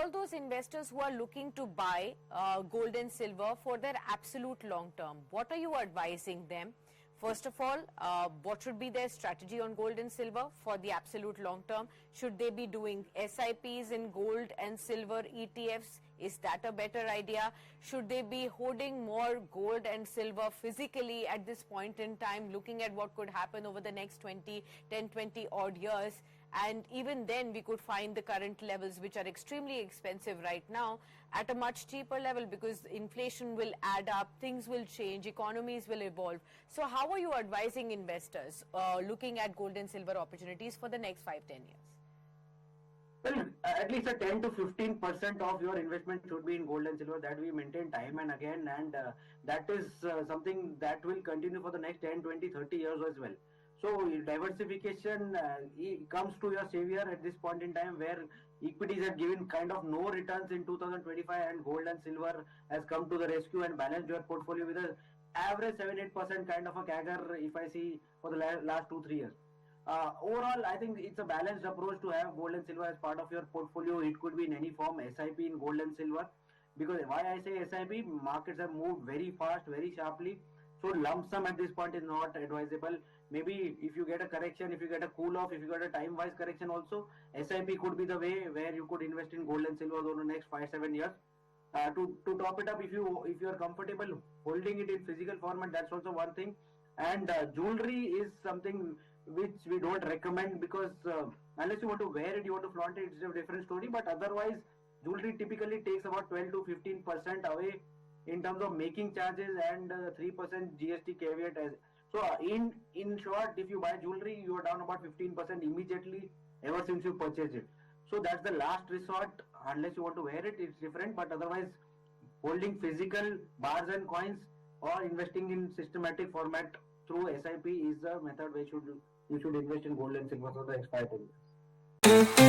all those investors who are looking to buy gold and silver for their absolute long term, what are you advising them? First of all, what should be their strategy on gold and silver for the absolute long term? Should they be doing SIPs in gold and silver ETFs? Is that a better idea? Should they be holding more gold and silver physically at this point in time, looking at what could happen over the next 20 odd years? And even then we could find the current levels, which are extremely expensive right now, at a much cheaper level, because inflation will add up, things will change, economies will evolve. So how are you advising investors looking at gold and silver opportunities for the next 5-10 years? Well, at least a 10 to 15% of your investment should be in gold and silver. That we maintain time and again, and that is something that will continue for the next 10, 20, 30 years as well. So diversification comes to your savior at this point in time, where equities have given kind of no returns in 2025, and gold and silver has come to the rescue and balanced your portfolio with a average 7-8% kind of a CAGR, if I see, for the last 2-3 years. Overall, I think it's a balanced approach to have gold and silver as part of your portfolio. It could be in any form, SIP in gold and silver. Because why I say SIP, markets have moved very fast, very sharply. So lump sum at this point is not advisable. Maybe if you get a correction, if you get a cool off, if you get a time-wise correction also, SIP could be the way where you could invest in gold and silver over the next 5-7 years. To top it up, if you are comfortable holding it in physical format, that's also one thing. And jewelry is something which we don't recommend, because unless you want to wear it, you want to flaunt it, it's a different story. But otherwise, jewelry typically takes about 12 to 15% away in terms of making charges, and 3% GST caveat. So in short, if you buy jewelry, you are down about 15% immediately ever since you purchased it. So that's the last resort. Unless you want to wear it, it's different. But otherwise, holding physical bars and coins or investing in systematic format through SIP is the method where you should invest in gold and silver for the next 5 years.